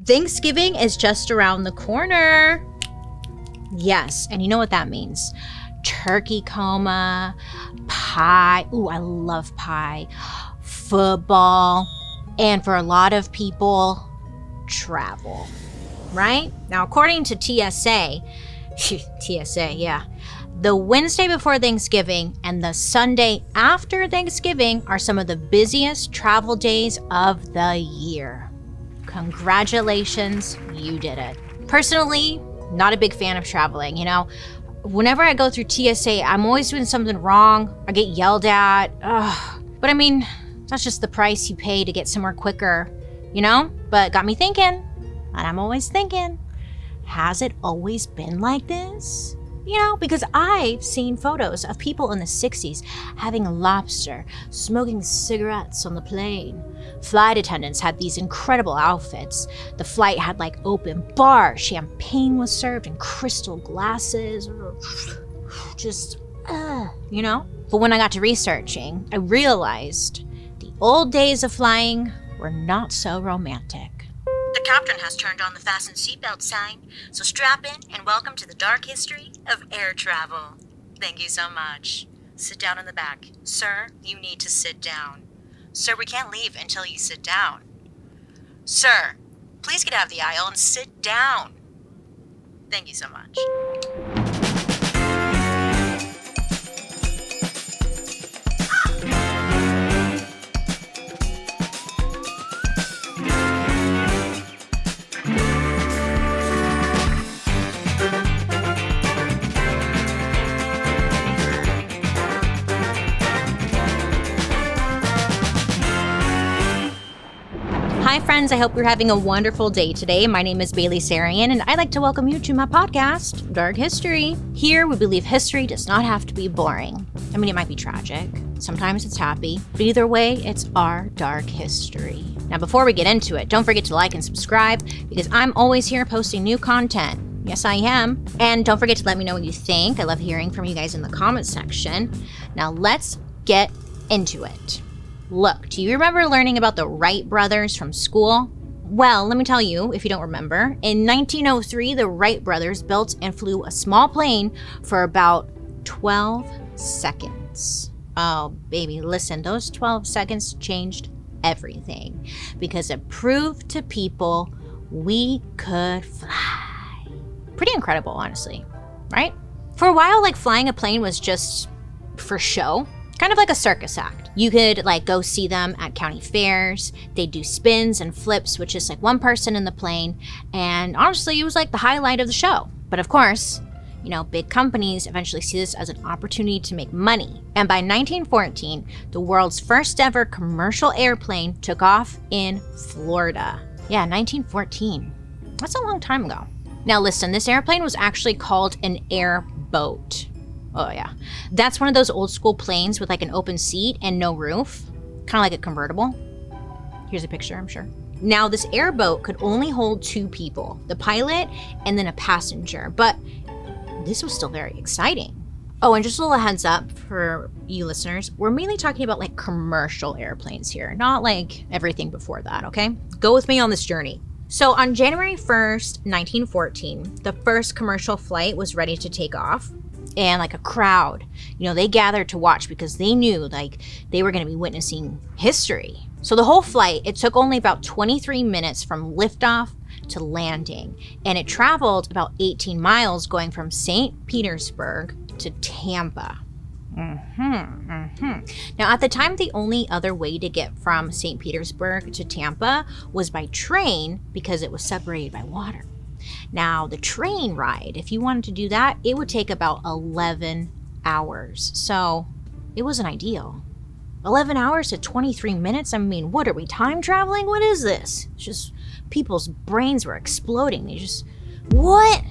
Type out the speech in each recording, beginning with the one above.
Thanksgiving is just around the corner. Yes, and you know what that means. Turkey coma, pie. Ooh, I love pie. Football. And for a lot of people, travel. Right? Now, according to TSA, yeah, the Wednesday before Thanksgiving and the Sunday after Thanksgiving are some of the busiest travel days of the year. Congratulations, you did it. Personally, not a big fan of traveling, you know. Whenever I go through TSA, I'm always doing something wrong. I get yelled at. Ugh. But I mean, that's just the price you pay to get somewhere quicker, you know? But got me thinking, and I'm always thinking, has it always been like this? You know, because I've seen photos of people in the 60s having lobster, smoking cigarettes on the plane. Flight attendants had these incredible outfits. The flight had like open bars, champagne was served in crystal glasses. Just, you know? But when I got to researching, I realized the old days of flying were not so romantic. The captain has turned on the fasten seatbelt sign, so strap in and welcome to the dark history of air travel. Thank you so much. Sit down in the back. Sir, you need to sit down. Sir, we can't leave until you sit down. Sir, please get out of the aisle and sit down. Thank you so much. Hi friends, I hope you're having a wonderful day today. My name is Bailey Sarian, and I'd like to welcome you to my podcast, Dark History. Here, we believe history does not have to be boring. I mean, it might be tragic. Sometimes it's happy. But either way, it's our dark history. Now, before we get into it, don't forget to like and subscribe, because I'm always here posting new content. Yes, I am. And don't forget to let me know what you think. I love hearing from you guys in the comments section. Now, let's get into it. Look, do you remember learning about the Wright brothers from school? Well, let me tell you, if you don't remember, in 1903, the Wright brothers built and flew a small plane for about 12 seconds. Oh, baby, listen, those 12 seconds changed everything because it proved to people we could fly. Pretty incredible, honestly, right? For a while, like, flying a plane was just for show. Kind of like a circus act. You could like go see them at county fairs. They do spins and flips with just like one person in the plane. And honestly, it was like the highlight of the show. But of course, you know, big companies eventually see this as an opportunity to make money. And by 1914, the world's first ever commercial airplane took off in Florida. Yeah, 1914. That's a long time ago. Now listen, this airplane was actually called an airboat. Oh yeah. That's one of those old school planes with like an open seat and no roof. Kind of like a convertible. Here's a picture, I'm sure. Now this airboat could only hold 2 people, the pilot and then a passenger, but this was still very exciting. Oh, and just a little heads up for you listeners, we're mainly talking about like commercial airplanes here, not like everything before that, okay? Go with me on this journey. So on January 1st, 1914, the first commercial flight was ready to take off. And like a crowd, you know, they gathered to watch because they knew like they were going to be witnessing history. So the whole flight, it took only about 23 minutes from liftoff to landing. And it traveled about 18 miles going from St. Petersburg to Tampa. Now at the time, the only other way to get from St. Petersburg to Tampa was by train because it was separated by water. Now, the train ride, if you wanted to do that, it would take about 11 hours. So it wasn't ideal. 11 hours to 23 minutes? I mean, what are we, time traveling? What is this? It's just people's brains were exploding. They just, what?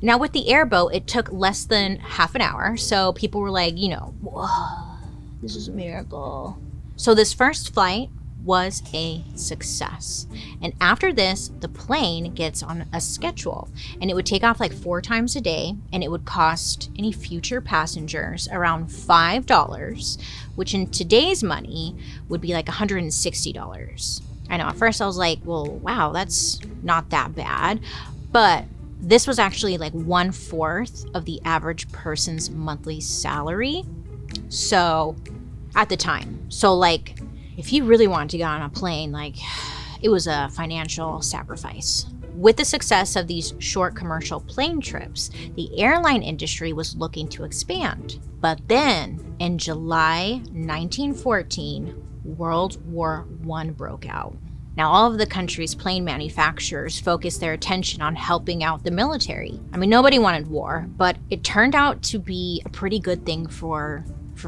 Now, with the airboat, it took less than half an hour. So people were like, you know, whoa, this is a miracle. So this first flight was a success. And after this, the plane gets on a schedule and it would take off like 4 times a day, and it would cost any future passengers around $5, which in today's money would be like $160. I know, at first I was like, well, wow, that's not that bad. But this was actually like 1/4 of the average person's monthly salary. So, at the time. So, like, if you really wanted to get on a plane, like, it was a financial sacrifice. With the success of these short commercial plane trips, the airline industry was looking to expand. But then, in July 1914, World War I broke out. Now, all of the country's plane manufacturers focused their attention on helping out the military. I mean, nobody wanted war, but it turned out to be a pretty good thing for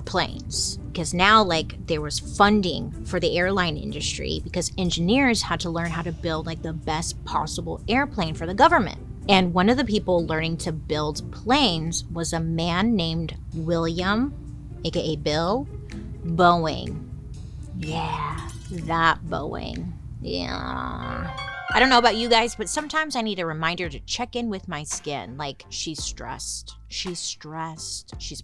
planes, because now, like, there was funding for the airline industry because engineers had to learn how to build like the best possible airplane for the government. And one of the people learning to build planes was a man named William, aka Bill, Boeing. Yeah, that Boeing. Yeah. I don't know about you guys, but sometimes I need a reminder to check in with my skin. Like, she's stressed. She's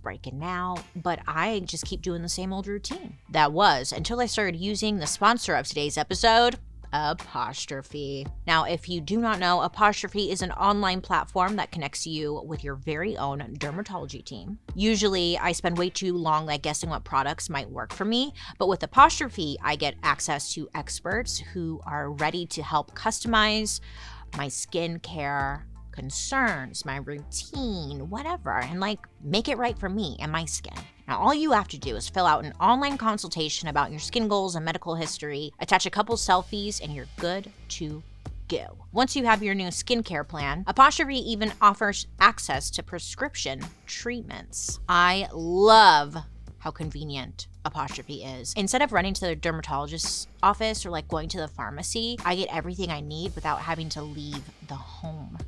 breaking out, but I just keep doing the same old routine. That was until I started using the sponsor of today's episode, Apostrophe. Now, if you do not know, Apostrophe is an online platform that connects you with your very own dermatology team. Usually, I spend way too long like guessing what products might work for me, but with Apostrophe, I get access to experts who are ready to help customize my skincare concerns, my routine, whatever, and like make it right for me and my skin. Now, all you have to do is fill out an online consultation about your skin goals and medical history, attach a couple selfies, and you're good to go. Once you have your new skincare plan, Apostrophe even offers access to prescription treatments. I love how convenient Apostrophe is. Instead of running to the dermatologist's office or like going to the pharmacy, I get everything I need without having to leave the home.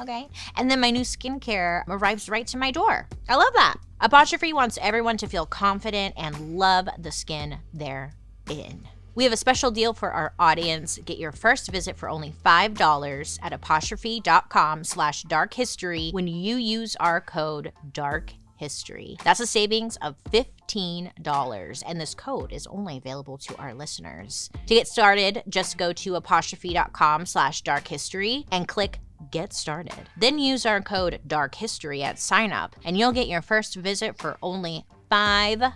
Okay. And then my new skincare arrives right to my door. I love that. Apostrophe wants everyone to feel confident and love the skin they're in. We have a special deal for our audience. Get your first visit for only $5 at apostrophe.com/darkhistory when you use our code DARKHISTORY. That's a savings of $15, and this code is only available to our listeners. To get started, just go to apostrophe.com/darkhistory and click Get Started. Then use our code DARKHISTORY at sign up, and you'll get your first visit for only $5.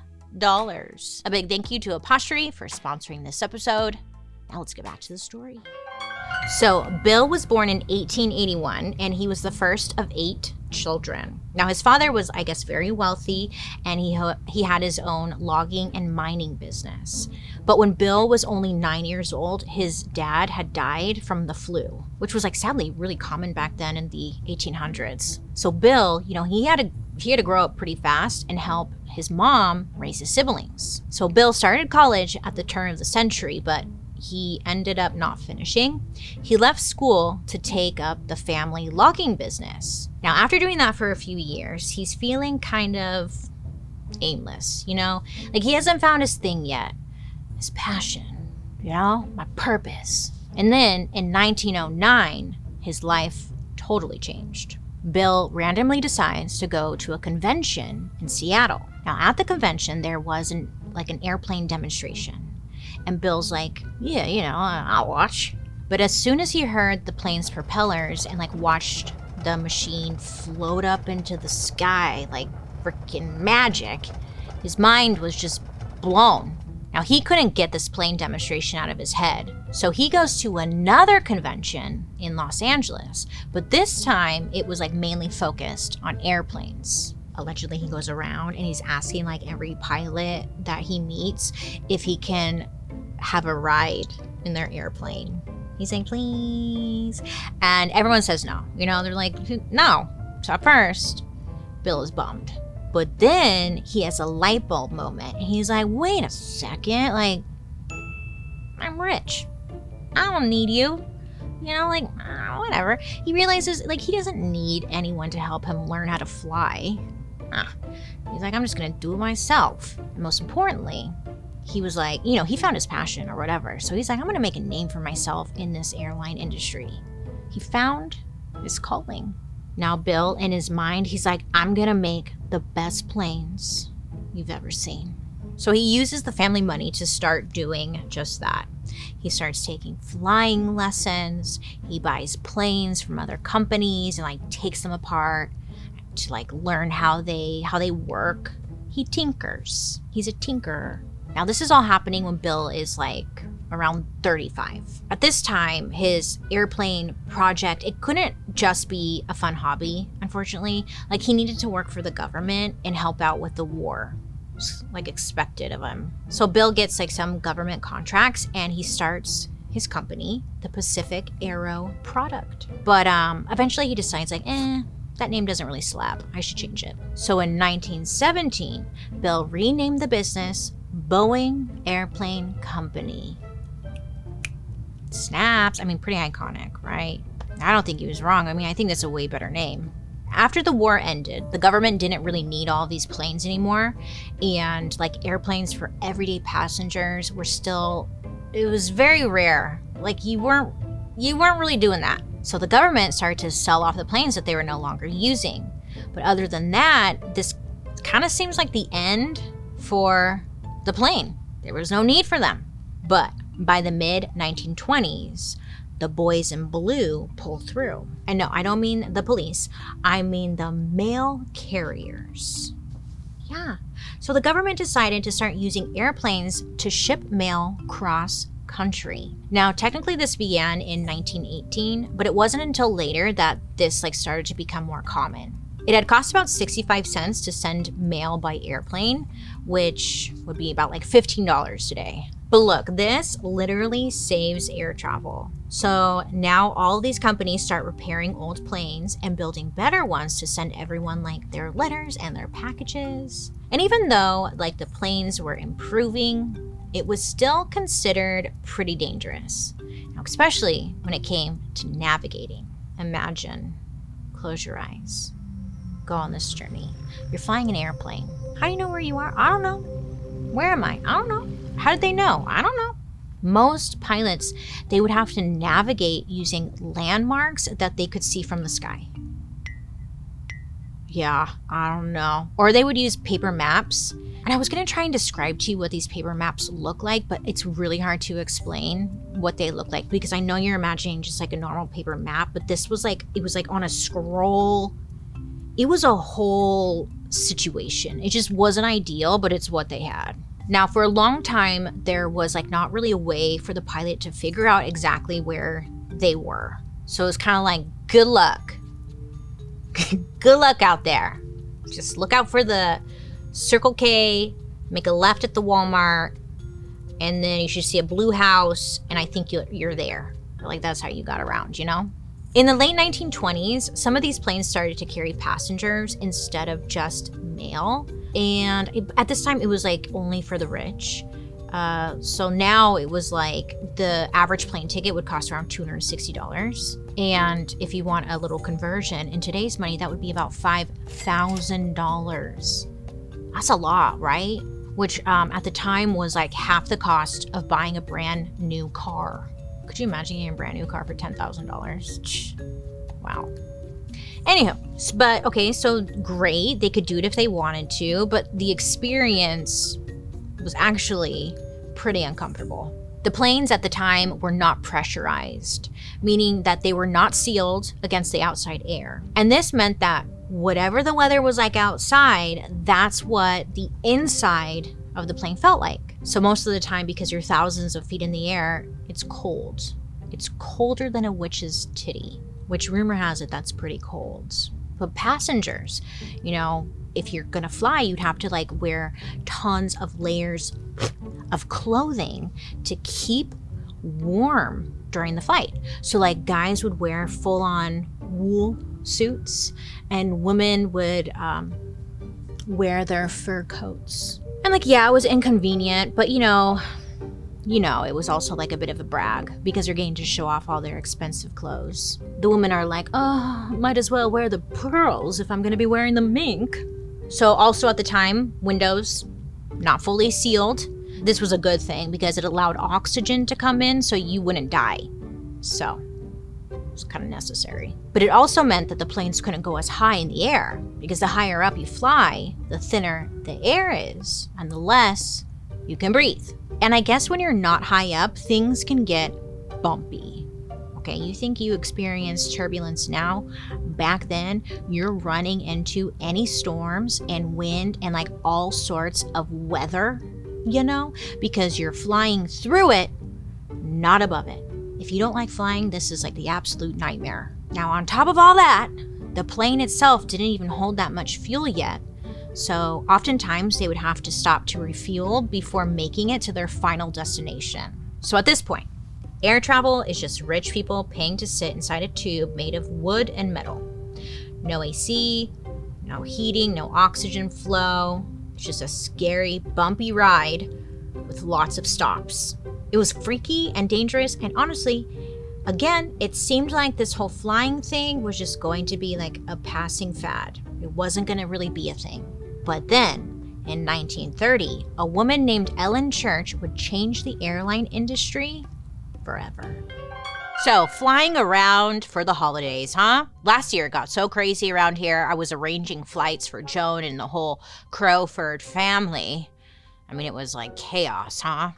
A big thank you to Apostrophe for sponsoring this episode. Now let's get back to the story. So, Bill was born in 1881, and he was the first of 8 children. Now, his father was, I guess, very wealthy, and he had his own logging and mining business. But when Bill was only 9 years old, his dad had died from the flu, which was, like, sadly really common back then in the 1800s. So Bill, he had to grow up pretty fast and help his mom raise his siblings. So Bill started college at the turn of the century, but he ended up not finishing. He left school to take up the family logging business. Now, after doing that for a few years, he's feeling kind of aimless, Like, he hasn't found his thing yet. His passion, my purpose. And then in 1909, his life totally changed. Bill randomly decides to go to a convention in Seattle. Now, at the convention, there was an airplane demonstration. And Bill's like, yeah, I'll watch. But as soon as he heard the plane's propellers and watched the machine float up into the sky like freaking magic, his mind was just blown. Now, he couldn't get this plane demonstration out of his head. So he goes to another convention in Los Angeles. But this time, it was mainly focused on airplanes. Allegedly, he goes around and he's asking every pilot that he meets if he can have a ride in their airplane. He's saying, please. And everyone says no. They're like, no. So at first, Bill is bummed. But then he has a light bulb moment. And he's like, wait a second. I'm rich. I don't need you. Whatever. He realizes, he doesn't need anyone to help him learn how to fly. He's like, I'm just going to do it myself. And most importantly, he was like, he found his passion or whatever. So he's like, I'm going to make a name for myself in this airline industry. He found his calling. Now, Bill, in his mind, he's like, I'm going to make the best planes you've ever seen. So he uses the family money to start doing just that. He starts taking flying lessons. He buys planes from other companies and like takes them apart to like learn how they work. He tinkers. He's a tinkerer. Now this is all happening when Bill is like around 35. At this time, his airplane project, it couldn't just be a fun hobby, unfortunately. Like he needed to work for the government and help out with the war. Like expected of him. So Bill gets like some government contracts and he starts his company, the Pacific Aero Product. But eventually he decides like, that name doesn't really slap. I should change it. So in 1917, Bill renamed the business Boeing Airplane Company. Snaps. I mean, pretty iconic, right? I don't think he was wrong. I mean, I think that's a way better name. After the war ended, the government didn't really need all these planes anymore. And like airplanes for everyday passengers were still, it was very rare. Like you weren't really doing that. So the government started to sell off the planes that they were no longer using. But other than that, this kind of seems like the end for the plane. There was no need for them. But by the mid-1920s, the boys in blue pull through. And no, I don't mean the police. I mean the mail carriers. Yeah. So the government decided to start using airplanes to ship mail cross country. Now, technically this began in 1918, but it wasn't until later that this like started to become more common. It had cost about 65 cents to send mail by airplane, which would be about like $15 today. But look, this literally saves air travel. So now all these companies start repairing old planes and building better ones to send everyone like their letters and their packages. And even though like the planes were improving, it was still considered pretty dangerous. Now, especially when it came to navigating. Imagine, close your eyes, go on this journey. You're flying an airplane. How do you know where you are? I don't know. Where am I? I don't know. How did they know? I don't know. Most pilots, they would have to navigate using landmarks that they could see from the sky. Yeah, I don't know. Or they would use paper maps. And I was going to try and describe to you what these paper maps look like, but it's really hard to explain what they look like because I know you're imagining just like a normal paper map, but this was like, it was like on a scroll. It was a whole situation. It just wasn't ideal, but it's what they had. Now, for a long time, there was like not really a way for the pilot to figure out exactly where they were. So it was kind of like, good luck. Good luck out there. Just look out for the Circle K, make a left at the Walmart, and then you should see a blue house, and I think you're there. Like that's how you got around, you know? In the late 1920s, some of these planes started to carry passengers instead of just mail. And at this time, it was like only for the rich. So now it was like the average plane ticket would cost around $260. And if you want a little conversion in today's money, that would be about $5,000. That's a lot, right? Which at the time was like half the cost of buying a brand new car. Could you imagine getting a brand new car for $10,000? Wow. Anyhow, but okay, so great. They could do it if they wanted to, but the experience was actually pretty uncomfortable. The planes at the time were not pressurized, meaning that they were not sealed against the outside air. And this meant that whatever the weather was like outside, that's what the inside of the plane felt like. So most of the time, because you're thousands of feet in the air, it's cold. It's colder than a witch's titty, which rumor has it that's pretty cold. But passengers, you know, if you're gonna fly, you'd have to like wear tons of layers of clothing to keep warm during the flight. So like guys would wear full-on wool suits and women would wear their fur coats. And like, yeah, it was inconvenient, but you know, it was also like a bit of a brag because they're getting to show off all their expensive clothes. The women are like, oh, might as well wear the pearls if I'm gonna be wearing the mink. So also at the time, windows not fully sealed. This was a good thing because it allowed oxygen to come in so you wouldn't die. So it was kind of necessary. But it also meant that the planes couldn't go as high in the air because the higher up you fly, the thinner the air is and the less you can breathe. And I guess when you're not high up, things can get bumpy. Okay, you think you experience turbulence now? Back then, you're running into any storms and wind and like all sorts of weather, because you're flying through it, not above it. If you don't like flying, this is like the absolute nightmare. Now, on top of all that, the plane itself didn't even hold that much fuel yet. So oftentimes they would have to stop to refuel before making it to their final destination. So at this point, air travel is just rich people paying to sit inside a tube made of wood and metal. No AC, no heating, no oxygen flow. It's just a scary, bumpy ride with lots of stops. It was freaky and dangerous, and honestly, again, it seemed like this whole flying thing was just going to be like a passing fad. It wasn't going to really be a thing. But then, in 1930, a woman named Ellen Church would change the airline industry forever. So, flying around for the holidays, huh? Last year it got so crazy around here, I was arranging flights for Joan and the whole Crowford family. I mean, it was like chaos, huh?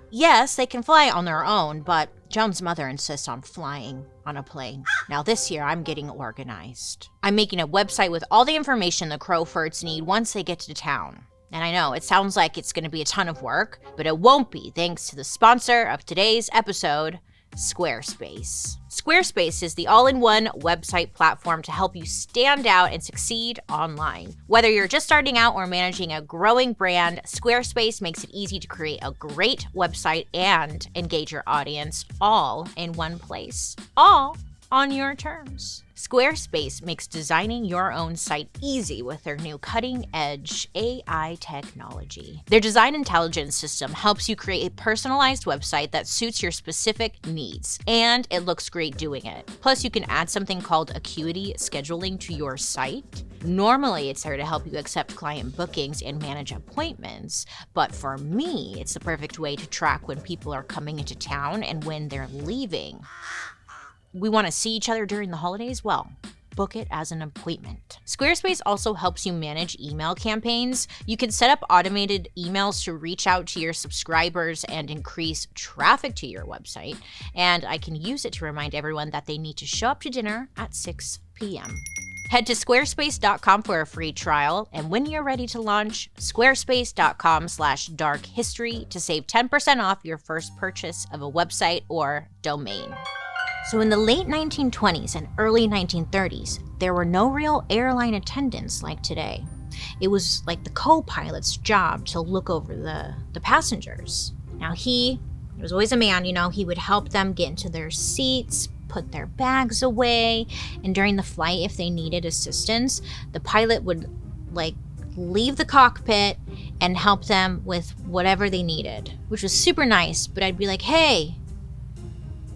Yes, they can fly on their own, but Joan's mother insists on flying on a plane. Now this year, I'm getting organized. I'm making a website with all the information the Crowfords need once they get to town. And I know, it sounds like it's going to be a ton of work, but it won't be thanks to the sponsor of today's episode, Squarespace. Squarespace is the all-in-one website platform to help you stand out and succeed online. Whether you're just starting out or managing a growing brand, Squarespace makes it easy to create a great website and engage your audience all in one place, all on your terms. Squarespace makes designing your own site easy with their new cutting-edge AI technology. Their design intelligence system helps you create a personalized website that suits your specific needs, and it looks great doing it. Plus, you can add something called Acuity Scheduling to your site. Normally, it's there to help you accept client bookings and manage appointments, but for me, it's the perfect way to track when people are coming into town and when they're leaving. We want to see each other during the holidays? Well, book it as an appointment. Squarespace also helps you manage email campaigns. You can set up automated emails to reach out to your subscribers and increase traffic to your website. And I can use it to remind everyone that they need to show up to dinner at 6 p.m. Head to squarespace.com for a free trial, and when you're ready to launch, squarespace.com/darkhistory to save 10% off your first purchase of a website or domain. So in the late 1920s and early 1930s, there were no real airline attendants like today. It was like the co-pilot's job to look over the passengers. Now it was always a man, he would help them get into their seats, put their bags away, and during the flight, if they needed assistance, the pilot would leave the cockpit and help them with whatever they needed, which was super nice. But I'd be like, hey,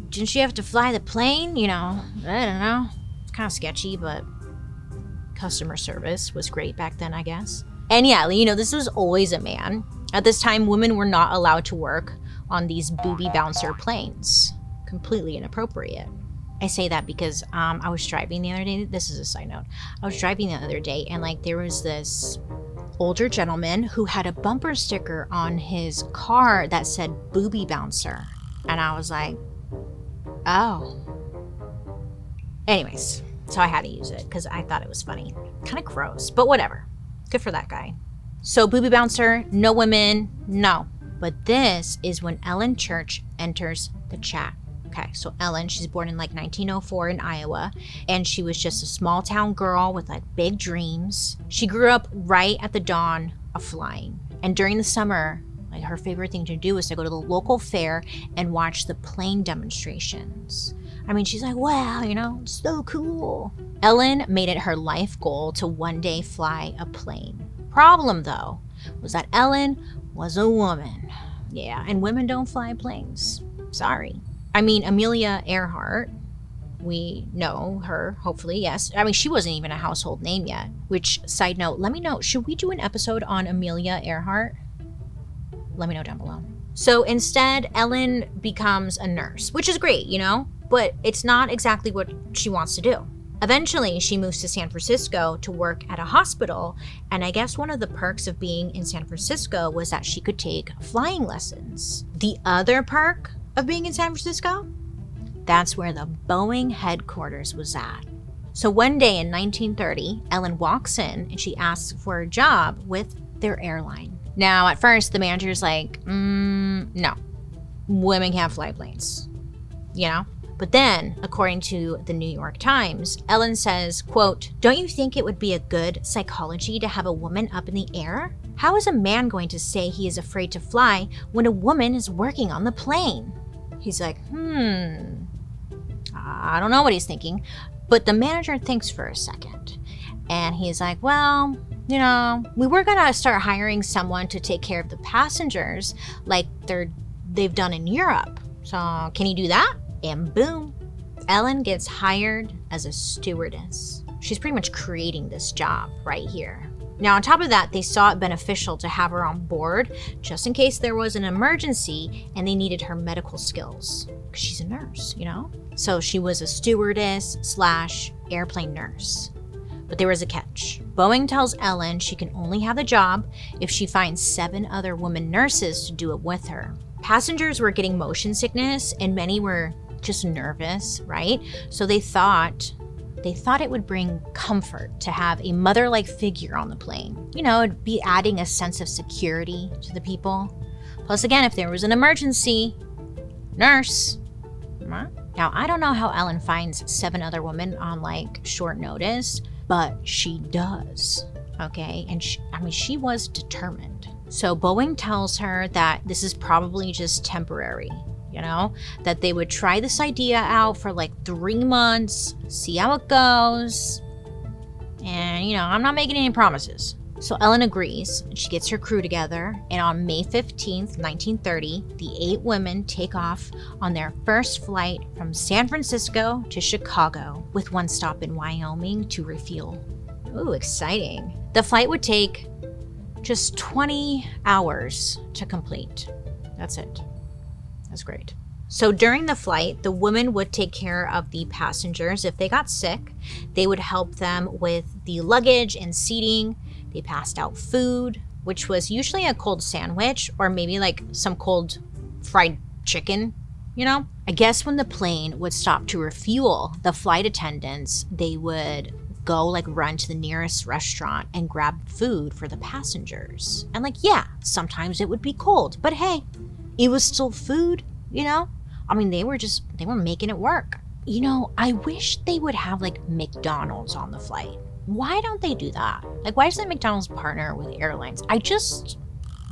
didn't you have to fly the plane? I don't know. It's kind of sketchy, but customer service was great back then, I guess. And yeah, this was always a man. At this time, women were not allowed to work on these booby bouncer planes. Completely inappropriate. I say that because I was driving the other day. This is a side note. I was driving the other day and there was this older gentleman who had a bumper sticker on his car that said booby bouncer. And I was like, oh. Anyways, so I had to use it because I thought it was funny. Kind of gross, but whatever. Good for that guy. So booby bouncer, no women, no. But this is when Ellen Church enters the chat. Okay, so Ellen, she's born in 1904 in Iowa, and she was just a small town girl with big dreams. She grew up right at the dawn of flying. And during the summer, her favorite thing to do was to go to the local fair and watch the plane demonstrations. I mean, she's like, wow, it's so cool. Ellen made it her life goal to one day fly a plane. Problem, though, was that Ellen was a woman. Yeah, and women don't fly planes. Sorry. I mean, Amelia Earhart, we know her, hopefully, yes. I mean, she wasn't even a household name yet. Which, side note, let me know, should we do an episode on Amelia Earhart? Let me know down below. So instead, Ellen becomes a nurse, which is great, but it's not exactly what she wants to do. Eventually, she moves to San Francisco to work at a hospital, and I guess one of the perks of being in San Francisco was that she could take flying lessons. The other perk of being in San Francisco? That's where the Boeing headquarters was at. So one day in 1930, Ellen walks in and she asks for a job with their airline. Now, at first, the manager's like, no, women can't fly planes, you know? But then, according to the New York Times, Ellen says, quote, "Don't you think it would be a good psychology to have a woman up in the air? How is a man going to say he is afraid to fly when a woman is working on the plane?" He's like, I don't know what he's thinking. But the manager thinks for a second. And he's like, well, you know, we were going to start hiring someone to take care of the passengers like they've done in Europe. So can you do that? And boom, Ellen gets hired as a stewardess. She's pretty much creating this job right here. Now, on top of that, they saw it beneficial to have her on board just in case there was an emergency and they needed her medical skills. Because she's a nurse, you know? So she was a stewardess/airplane nurse. But there was a catch. Boeing tells Ellen she can only have the job if she finds 7 other women nurses to do it with her. Passengers were getting motion sickness and many were just nervous, right? So they thought it would bring comfort to have a mother-like figure on the plane. You know, it'd be adding a sense of security to the people. Plus, again, if there was an emergency, nurse. Now, I don't know how Ellen finds 7 other women on like short notice, but she does, okay? And she was determined. So Boeing tells her that this is probably just temporary, you know, that they would try this idea out for like 3 months, see how it goes. And, you know, I'm not making any promises. So Ellen agrees, and she gets her crew together, and on May 15th, 1930, the 8 women take off on their first flight from San Francisco to Chicago, with 1 stop in Wyoming to refuel. Ooh, exciting. The flight would take just 20 hours to complete. That's it. That's great. So during the flight, the women would take care of the passengers. If they got sick, they would help them with the luggage and seating. They passed out food, which was usually a cold sandwich or maybe like some cold fried chicken, you know? I guess when the plane would stop to refuel, the flight attendants, they would go like run to the nearest restaurant and grab food for the passengers. And like, yeah, sometimes it would be cold, but hey, it was still food, you know? I mean, they were making it work. You know, I wish they would have like McDonald's on the flight. Why don't they do that? Like, why doesn't McDonald's partner with airlines? I just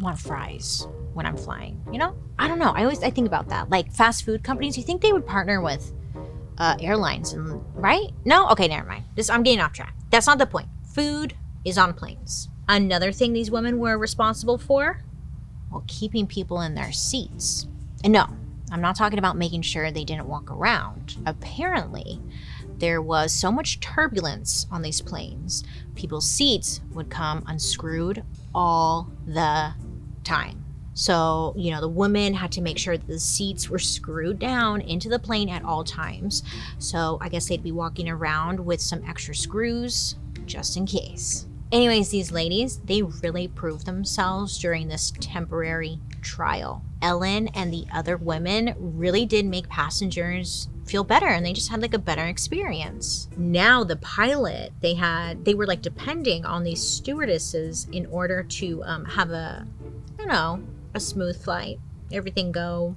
want fries when I'm flying, you know? I don't know. I think about that. Like fast food companies, you think they would partner with airlines, and right? No? Okay, never mind. I'm getting off track. That's not the point. Food is on planes. Another thing these women were responsible for? Well, keeping people in their seats. And no, I'm not talking about making sure they didn't walk around. Apparently, there was so much turbulence on these planes, people's seats would come unscrewed all the time. So, you know, the women had to make sure that the seats were screwed down into the plane at all times. So I guess they'd be walking around with some extra screws just in case. Anyways, these ladies, they really proved themselves during this temporary trial. Ellen and the other women really did make passengers feel better, and they just had like a better experience. Now the pilot, they were like depending on these stewardesses in order to have a smooth flight, everything go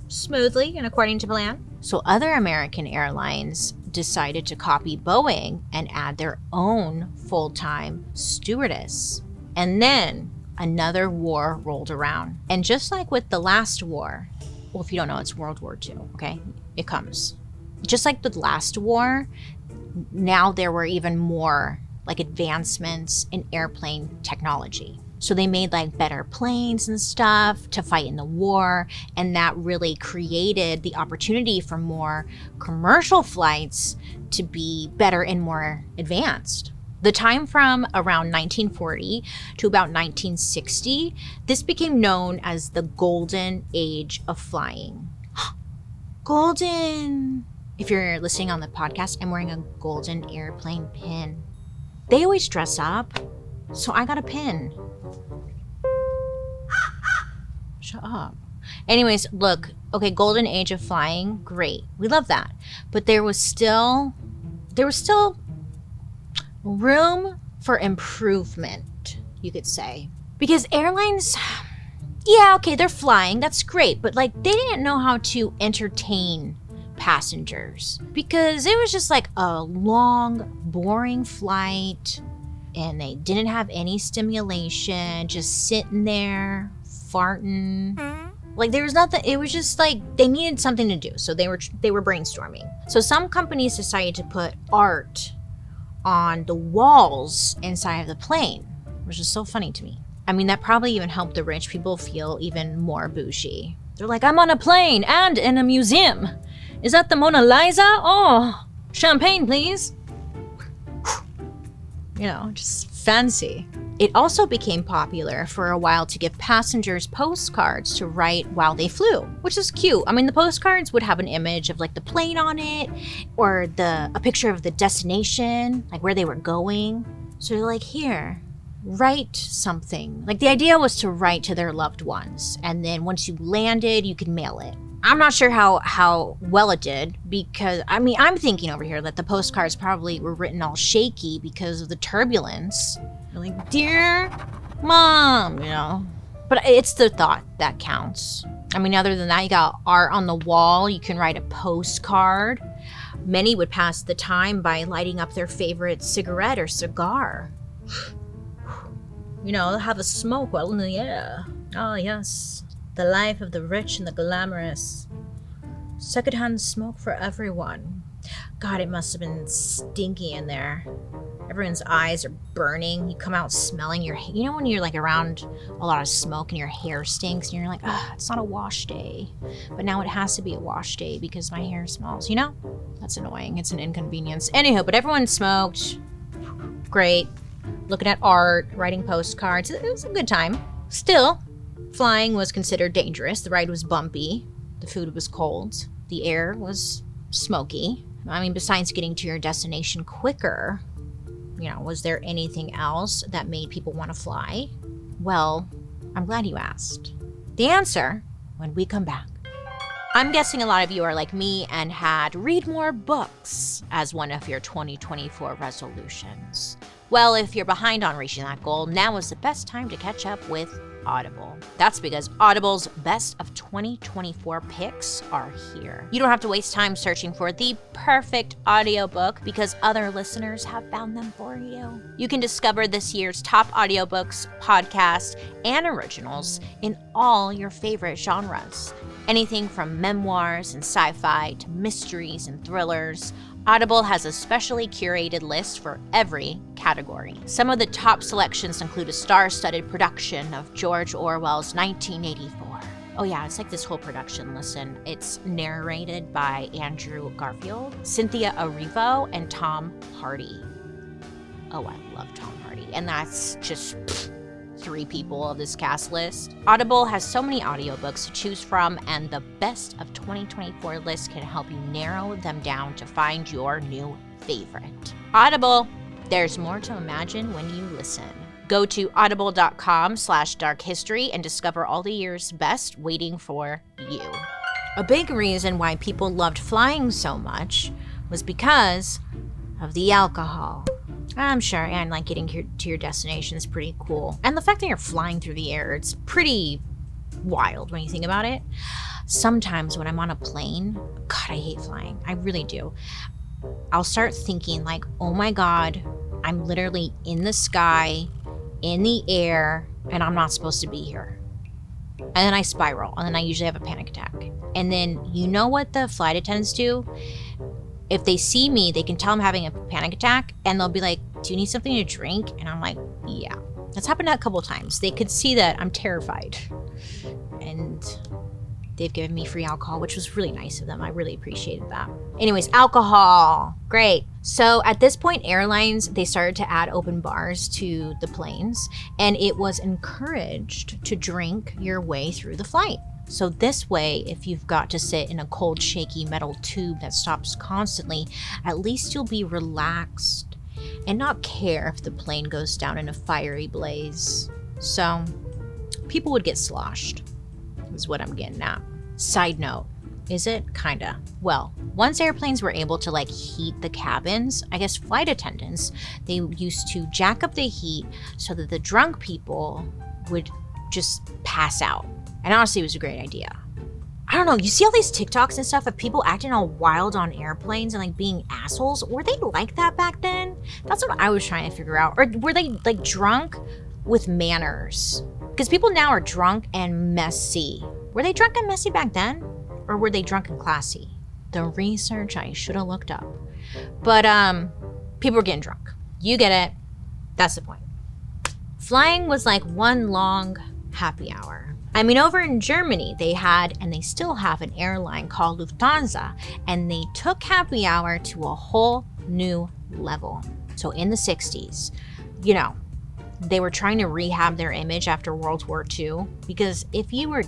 smoothly and according to plan. So other American airlines decided to copy Boeing and add their own full-time stewardess. And then another war rolled around. And just like with the last war, well, if you don't know, it's World War II, okay? It comes. Just like the last war, now there were even more like advancements in airplane technology. So they made like better planes and stuff to fight in the war, and that really created the opportunity for more commercial flights to be better and more advanced. The time from around 1940 to about 1960, this became known as the golden age of flying. Golden! If you're listening on the podcast, I'm wearing a golden airplane pin. They always dress up, so I got a pin. Shut up. Anyways, look, okay, golden age of flying, great. We love that. But there was still room for improvement, you could say. Because airlines, yeah, okay, they're flying, that's great, but like they didn't know how to entertain passengers because it was just like a long, boring flight and they didn't have any stimulation, just sitting there, farting. Like there was nothing, it was just like they needed something to do. So they were brainstorming. So some companies decided to put art on the walls inside of the plane, which is so funny to me. I mean, that probably even helped the rich people feel even more bougie. They're like, I'm on a plane and in a museum. Is that the Mona Lisa? Oh, champagne, please. You know, just fancy. It also became popular for a while to give passengers postcards to write while they flew, which is cute. I mean, the postcards would have an image of like the plane on it or a picture of the destination, like where they were going. So they're like, here, write something. Like the idea was to write to their loved ones. And then once you landed, you could mail it. I'm not sure how well it did because, I mean, I'm thinking over here that the postcards probably were written all shaky because of the turbulence. You're like, dear mom, you know. But it's the thought that counts. I mean, other than that, you got art on the wall. You can write a postcard. Many would pass the time by lighting up their favorite cigarette or cigar. You know, have a smoke while in the air. Oh, yes. The life of the rich and the glamorous. Secondhand smoke for everyone. God, it must have been stinky in there. Everyone's eyes are burning. You come out smelling your... You know when you're like around a lot of smoke and your hair stinks and you're like, it's not a wash day. But now it has to be a wash day because my hair smells, you know? That's annoying. It's an inconvenience. Anywho, but everyone smoked. Great. Looking at art, writing postcards. It was a good time. Still, flying was considered dangerous. The ride was bumpy. The food was cold. The air was smoky. I mean, besides getting to your destination quicker, you know, was there anything else that made people want to fly? Well, I'm glad you asked. The answer when we come back. I'm guessing a lot of you are like me and had read more books as one of your 2024 resolutions. Well, if you're behind on reaching that goal, now is the best time to catch up with Audible. That's because Audible's best of 2024 picks are here. You don't have to waste time searching for the perfect audiobook because other listeners have found them for you. You can discover this year's top audiobooks, podcasts, and originals in all your favorite genres. Anything from memoirs and sci-fi to mysteries and thrillers, Audible has a specially curated list for every category. Some of the top selections include a star-studded production of George Orwell's 1984. Oh yeah, it's like this whole production, listen. It's narrated by Andrew Garfield, Cynthia Erivo, and Tom Hardy. Oh, I love Tom Hardy. And that's just 3 people of this cast list. Audible has so many audiobooks to choose from, and the best of 2024 list can help you narrow them down to find your new favorite. Audible, there's more to imagine when you listen. Go to audible.com/darkhistory and discover all the year's best waiting for you. A big reason why people loved flying so much was because of the alcohol. I'm sure, and like getting to your destination is pretty cool. And the fact that you're flying through the air, it's pretty wild when you think about it. Sometimes when I'm on a plane, God, I hate flying. I really do. I'll start thinking like, oh my God, I'm literally in the sky, in the air, and I'm not supposed to be here. And then I spiral, and then I usually have a panic attack. And then you know what the flight attendants do? If they see me, they can tell I'm having a panic attack, and they'll be like, do you need something to drink? And I'm like, yeah. That's happened a couple times. They could see that I'm terrified. And they've given me free alcohol, which was really nice of them. I really appreciated that. Anyways, alcohol. Great. So at this point, airlines, they started to add open bars to the planes, and it was encouraged to drink your way through the flight. So this way, if you've got to sit in a cold, shaky metal tube that stops constantly, at least you'll be relaxed and not care if the plane goes down in a fiery blaze. So people would get sloshed, is what I'm getting at. Side note, is it? Kinda. Well, once airplanes were able to heat the cabins, I guess flight attendants, they used to jack up the heat so that the drunk people would just pass out. And honestly, it was a great idea. I don't know, you see all these TikToks and stuff of people acting all wild on airplanes and being assholes? Were they like that back then? That's what I was trying to figure out. Or were they drunk with manners? Because people now are drunk and messy. Were they drunk and messy back then? Or were they drunk and classy? The research I should have looked up. But people were getting drunk. You get it. That's the point. Flying was like one long happy hour. I mean, over in Germany, they had, and they still have, an airline called Lufthansa, and they took happy hour to a whole new level. So in the 60s, they were trying to rehab their image after World War II, because if you were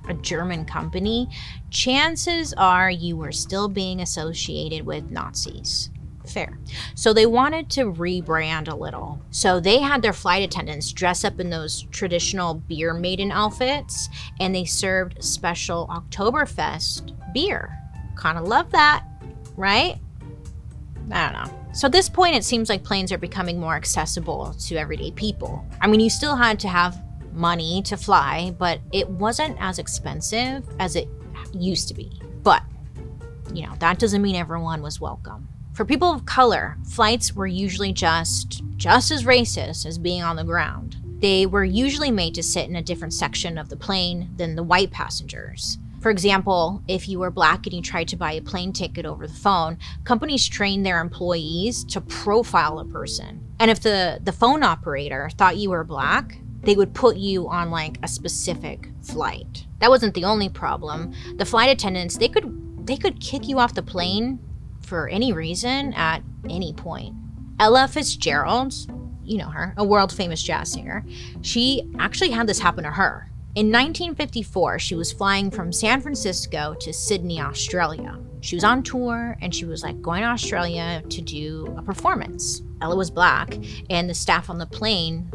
a German company, chances are you were still being associated with Nazis. Fair. So they wanted to rebrand a little. So they had their flight attendants dress up in those traditional beer maiden outfits, and they served special Oktoberfest beer. Kind of love that, right? I don't know. So at this point, it seems like planes are becoming more accessible to everyday people. I mean, you still had to have money to fly, but it wasn't as expensive as it used to be. But, that doesn't mean everyone was welcome. For people of color, flights were usually just as racist as being on the ground. They were usually made to sit in a different section of the plane than the white passengers. For example, if you were black and you tried to buy a plane ticket over the phone, companies trained their employees to profile a person. And if the phone operator thought you were black, they would put you on a specific flight. That wasn't the only problem. The flight attendants, they could kick you off the plane for any reason at any point. Ella Fitzgerald, you know her, a world famous jazz singer, she actually had this happen to her. In 1954, she was flying from San Francisco to Sydney, Australia. She was on tour and she was going to Australia to do a performance. Ella was black, and the staff on the plane,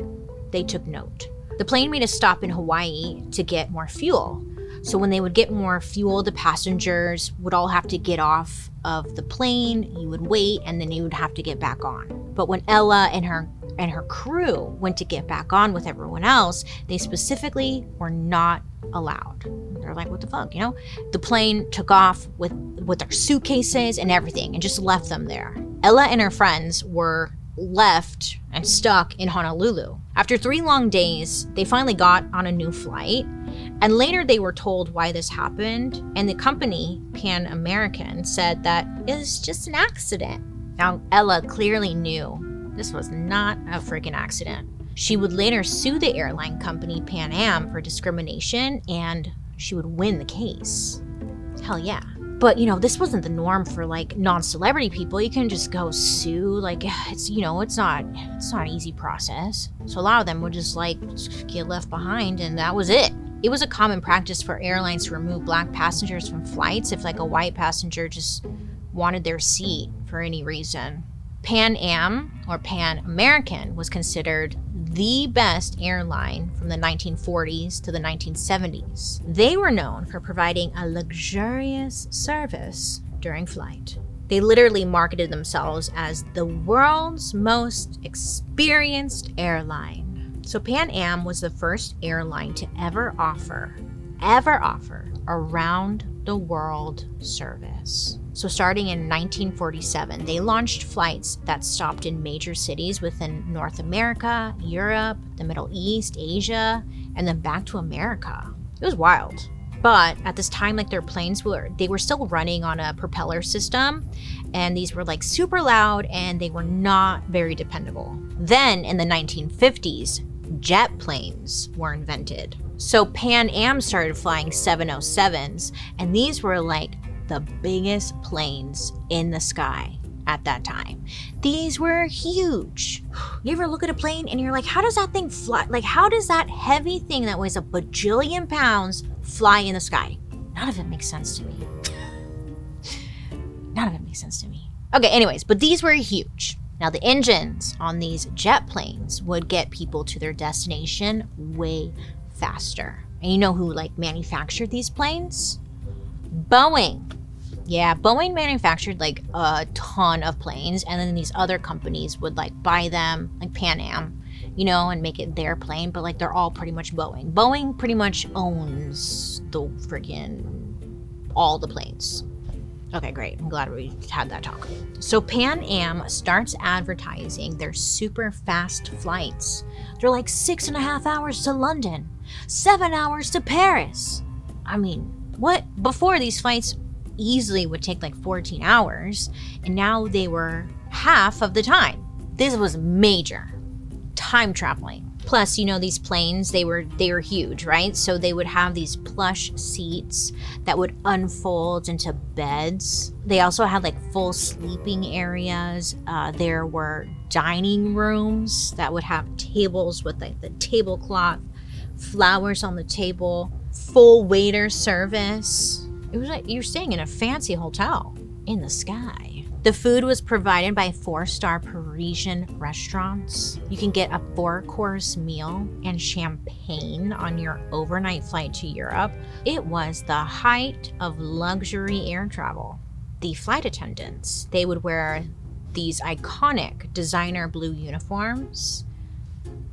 they took note. The plane made a stop in Hawaii to get more fuel. So when they would get more fuel, the passengers would all have to get off of the plane, you would wait, and then you would have to get back on. But when Ella and her crew went to get back on with everyone else, they specifically were not allowed. They're like, what the fuck, The plane took off with their suitcases and everything and just left them there. Ella and her friends were left and stuck in Honolulu. After 3 long days, they finally got on a new flight, and later they were told why this happened, and the company, Pan American, said that it was just an accident. Now, Ella clearly knew this was not a freaking accident. She would later sue the airline company Pan Am for discrimination, and she would win the case. Hell yeah. But, this wasn't the norm for non-celebrity people. You can just go sue. It's not an easy process. So a lot of them would just get left behind, and that was it. It was a common practice for airlines to remove black passengers from flights if a white passenger just wanted their seat for any reason. Pan Am, or Pan American, was considered the best airline from the 1940s to the 1970s. They were known for providing a luxurious service during flight. They literally marketed themselves as the world's most experienced airline. So Pan Am was the first airline to ever offer around the world service. So starting in 1947, they launched flights that stopped in major cities within North America, Europe, the Middle East, Asia, and then back to America. It was wild. But at this time, their planes were still running on a propeller system, and these were super loud, and they were not very dependable. Then in the 1950s, jet planes were invented. So Pan Am started flying 707s, and these were the biggest planes in the sky at that time. These were huge. You ever look at a plane and you're how does that thing fly? How does that heavy thing that weighs a bajillion pounds fly in the sky. None of it makes sense to me. None of it makes sense to me. Okay, anyways, but these were huge. Now, the engines on these jet planes would get people to their destination way faster. And you know who, like, manufactured these planes? Boeing. Yeah, Boeing manufactured, like, a ton of planes, and then these other companies would, like, buy them, like Pan Am, you know, and make it their plane, but, like, they're all pretty much Boeing. Boeing pretty much owns the freaking all the planes. Okay, great. I'm glad we had that talk. So Pan Am starts advertising their super fast flights. They're like 6.5 hours to London, 7 hours to Paris. I mean, what? Before, these flights easily would take like 14 hours, and now they were half of the time. This was major time traveling. Plus, you know, these planes, they were huge, right? So they would have these plush seats that would unfold into beds. They also had like full sleeping areas. There were dining rooms that would have tables with like the tablecloth, flowers on the table, full waiter service. It was like you're staying in a fancy hotel in the sky. The food was provided by 4-star Parisian restaurants. You can get a 4-course meal and champagne on your overnight flight to Europe. It was the height of luxury air travel. The flight attendants, they would wear these iconic designer blue uniforms,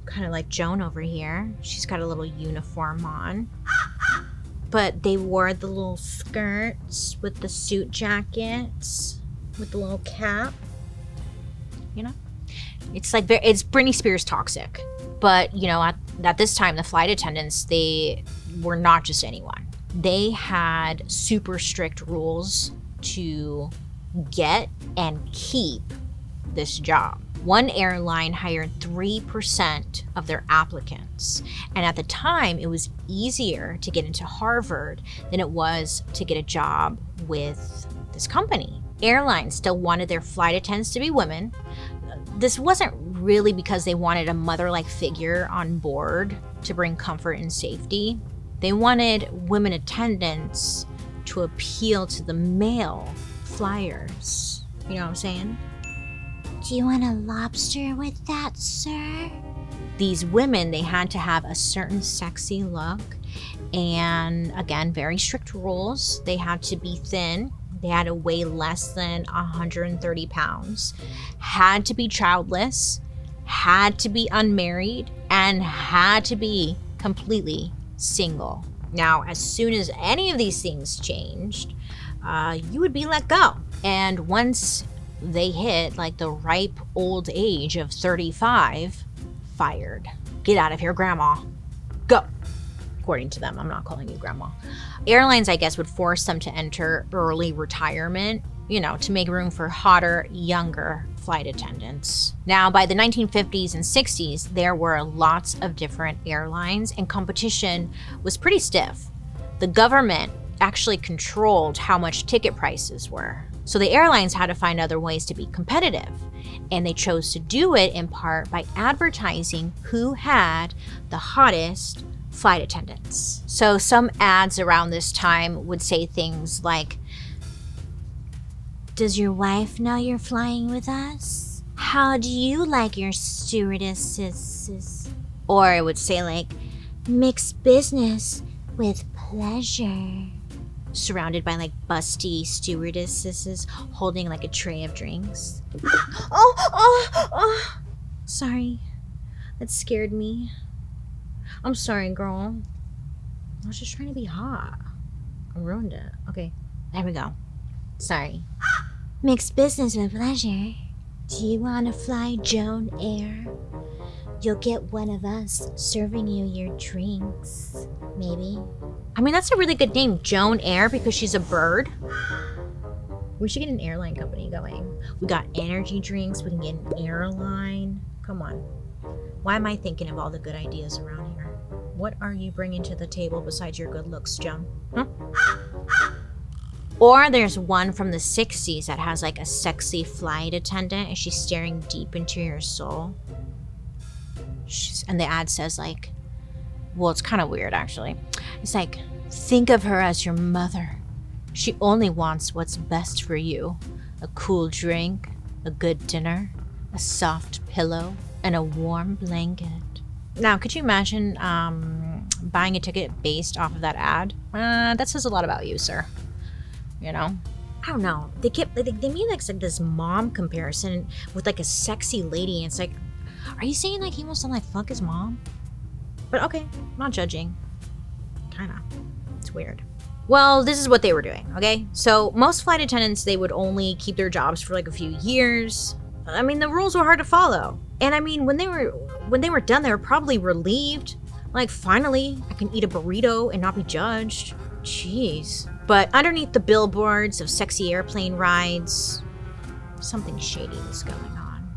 kind of like Joan over here. She's got a little uniform on. But they wore the little skirts with the suit jackets, with the little cap, you know? It's like, it's Britney Spears toxic. But, you know, at this time, the flight attendants, they were not just anyone. They had super strict rules to get and keep this job. One airline hired 3% of their applicants. And at the time, it was easier to get into Harvard than it was to get a job with this company. Airlines still wanted their flight attendants to be women. This wasn't really because they wanted a mother-like figure on board to bring comfort and safety. They wanted women attendants to appeal to the male flyers. You know what I'm saying? Do you want a lobster with that, sir? These women, they had to have a certain sexy look. And again, very strict rules. They had to be thin. They had to weigh less than 130 pounds, had to be childless, had to be unmarried, and had to be completely single. Now, as soon as any of these things changed, you would be let go. And once they hit like the ripe old age of 35, fired. Get out of here, grandma. Go. According to them, I'm not calling you grandma. Airlines, I guess, would force them to enter early retirement, you know, to make room for hotter, younger flight attendants. Now, by the 1950s and 60s, there were lots of different airlines and competition was pretty stiff. The government actually controlled how much ticket prices were. So the airlines had to find other ways to be competitive. And they chose to do it in part by advertising who had the hottest flight attendants. So some ads around this time would say things like, "Does your wife know you're flying with us? How do you like your stewardesses?" Or it would say like, "Mixed business with pleasure." Surrounded by like busty stewardesses holding like a tray of drinks. Sorry, that scared me. I'm sorry, girl. I was just trying to be hot. I ruined it. Okay, there we go. Sorry. Mixed business with pleasure. Do you want to fly Joan Air? You'll get one of us serving you your drinks, maybe. I mean, that's a really good name, Joan Air, because she's a bird. We should get an airline company going. We got energy drinks. We can get an airline. Come on. Why am I thinking of all the good ideas around here? What are you bringing to the table besides your good looks, Joan? Huh? Or there's one from the 60s that has like a sexy flight attendant and she's staring deep into your soul. And the ad says like, well, it's kind of weird actually. It's like, Think of her as your mother. She only wants what's best for you. A cool drink, a good dinner, a soft pillow, and a warm blanket. Now, could you imagine buying a ticket based off of that ad? That says a lot about you, sir. You know? I don't know. They made like this mom comparison with like a sexy lady, and it's like, are you saying like he wants to like fuck his mom? But okay, not judging. Kinda. It's weird. Well, this is what they were doing, okay? So most flight attendants, they would only keep their jobs for like a few years. I mean, the rules were hard to follow. And I mean, when they were done, they were probably relieved. Like, finally, I can eat a burrito and not be judged. Jeez. But underneath the billboards of sexy airplane rides, something shady was going on.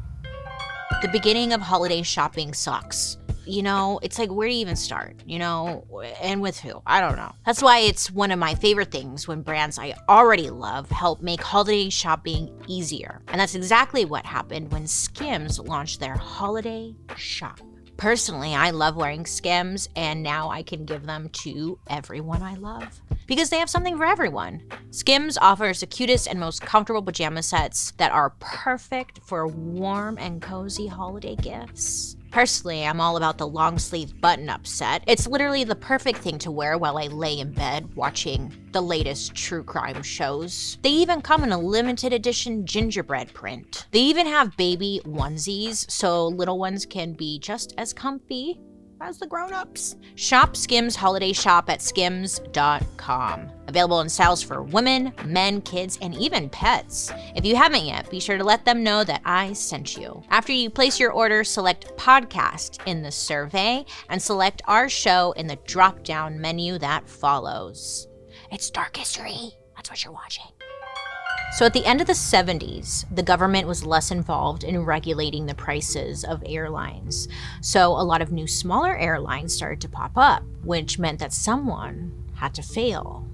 The beginning of holiday shopping sucks. You know, it's like, where do you even start? You know, and with who? I don't know. That's why it's one of my favorite things when brands I already love help make holiday shopping easier. And that's exactly what happened when Skims launched their holiday shop. Personally, I love wearing Skims, and now I can give them to everyone I love. Because they have something for everyone. Skims offers the cutest and most comfortable pajama sets that are perfect for warm and cozy holiday gifts. Personally, I'm all about the long sleeve button-up set. It's literally the perfect thing to wear while I lay in bed watching the latest true crime shows. They even come in a limited edition gingerbread print. They even have baby onesies, so little ones can be just as comfy as the grown-ups. Shop Skims Holiday Shop at skims.com. Available in styles for women, men, kids, and even pets. If you haven't yet, be sure to let them know that I sent you. After you place your order, select podcast in the survey and select our show in the drop-down menu that follows. It's Dark History. That's what you're watching. So at the end of the 70s, the government was less involved in regulating the prices of airlines. So a lot of new smaller airlines started to pop up, which meant that someone had to fail,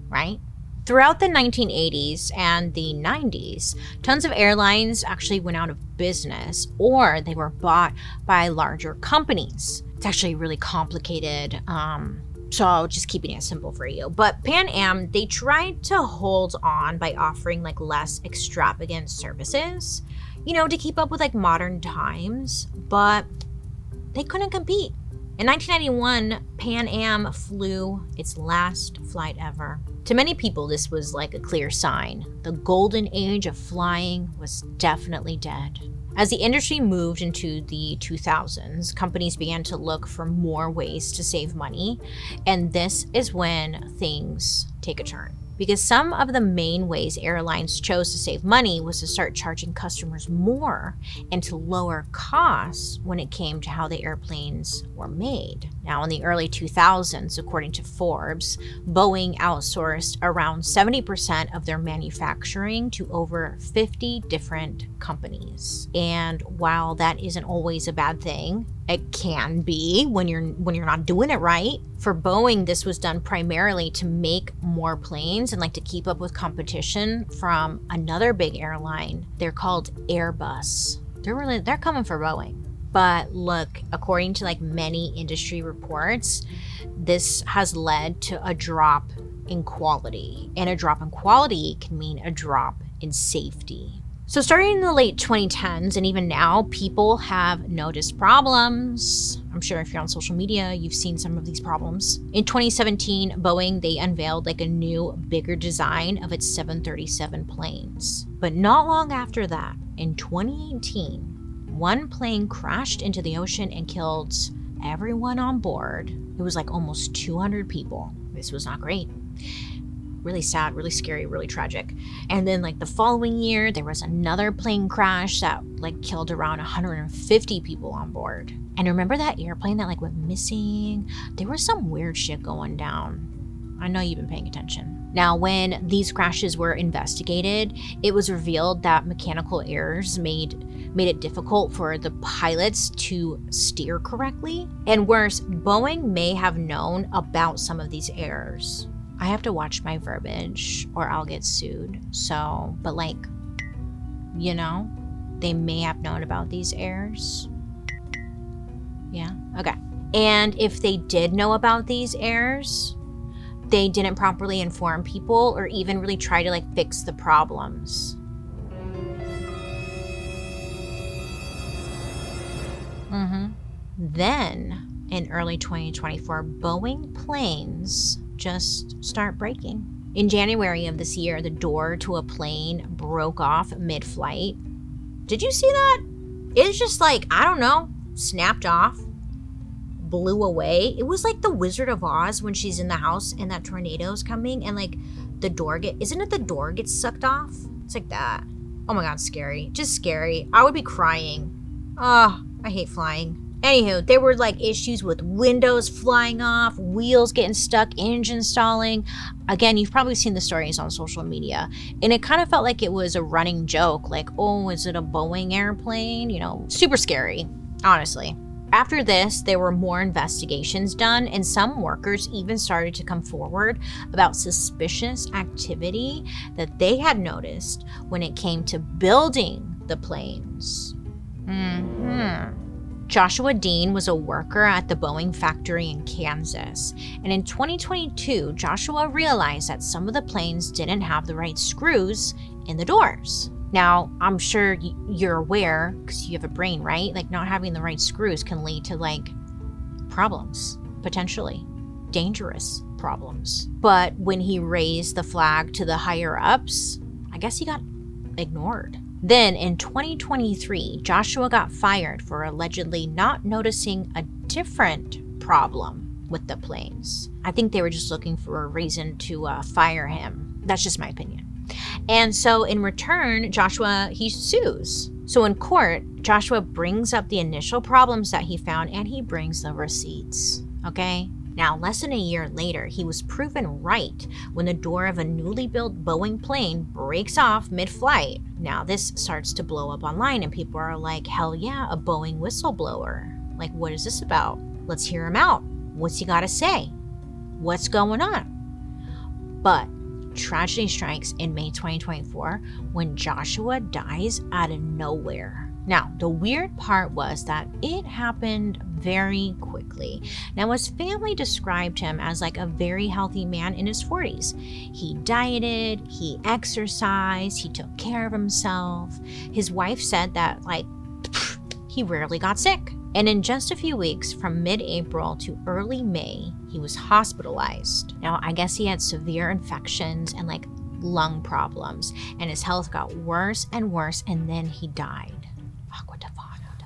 right? Throughout the 1980s and the 90s, tons of airlines actually went out of business, or they were bought by larger companies. It's actually really complicated, so just keeping it simple for you. But Pan Am, they tried to hold on by offering like less extravagant services, you know, to keep up with like modern times, but they couldn't compete. In 1991, Pan Am flew its last flight ever. To many people, this was like a clear sign. The golden age of flying was definitely dead. As the industry moved into the 2000s, companies began to look for more ways to save money, and this is when things take a turn. Because some of the main ways airlines chose to save money was to start charging customers more and to lower costs when it came to how the airplanes were made. Now, in the early 2000s, according to Forbes, Boeing outsourced around 70% of their manufacturing to over 50 different companies. And while that isn't always a bad thing, it can be when you're not doing it right. For Boeing, this was done primarily to make more planes and like to keep up with competition from another big airline. They're called Airbus. They're coming for Boeing. But look, according to like many industry reports, this has led to a drop in quality. And a drop in quality can mean a drop in safety. So starting in the late 2010s and even now, people have noticed problems. I'm sure if you're on social media, you've seen some of these problems. In 2017, Boeing, they unveiled like a new, bigger design of its 737 planes. But not long after that, in 2018, one plane crashed into the ocean and killed everyone on board. It was like almost 200 people. This was not great. Really sad, really scary, really tragic. And then like the following year, there was another plane crash that like killed around 150 people on board. And remember that airplane that like went missing? There was some weird shit going down. I know you've been paying attention. Now, when these crashes were investigated, it was revealed that mechanical errors made it difficult for the pilots to steer correctly. And worse, Boeing may have known about some of these errors. I have to watch my verbiage or I'll get sued. So, but like, you know, they may have known about these errors. Yeah, okay. And if they did know about these errors, they didn't properly inform people or even really try to like fix the problems. Then, in early 2024, Boeing planes just start breaking. In January of this year, the door to a plane broke off mid-flight. Did you see that? It's just like, I don't know, snapped off, blew away. It was like the Wizard of Oz when she's in the house and that tornado's coming and like the door isn't it the door gets sucked off? It's like that. Oh my God, scary. Just scary. I would be crying. Oh, I hate flying. Anywho, there were like issues with windows flying off, wheels getting stuck, engine stalling. Again, you've probably seen the stories on social media. And it kind of felt like it was a running joke. Like, oh, is it a Boeing airplane? You know, super scary, honestly. After this, there were more investigations done, and some workers even started to come forward about suspicious activity that they had noticed when it came to building the planes. Joshua Dean was a worker at the Boeing factory in Kansas, and in 2022, Joshua realized that some of the planes didn't have the right screws in the doors. Now, I'm sure you're aware, because you have a brain, right? Like, not having the right screws can lead to, like, problems, potentially dangerous problems. But when he raised the flag to the higher-ups, I guess he got ignored. Then in 2023, Joshua got fired for allegedly not noticing a different problem with the planes. I think they were just looking for a reason to fire him. That's just my opinion. And so in return, Joshua, he sues. So in court, Joshua brings up the initial problems that he found and he brings the receipts, okay? Now, less than a year later, he was proven right when the door of a newly built Boeing plane breaks off mid-flight. Now, this starts to blow up online and people are like, hell yeah, a Boeing whistleblower. Like, what is this about? Let's hear him out. What's he got to say? What's going on? But tragedy strikes in May 2024 when Joshua dies out of nowhere. Now, the weird part was that it happened very quickly. Now, his family described him as like a very healthy man in his 40s. He dieted, he exercised, he took care of himself. His wife said that like he rarely got sick. And in just a few weeks, from mid-April to early May, he was hospitalized. Now, I guess he had severe infections and like lung problems, and his health got worse and worse, and then he died. Aqua Tofana.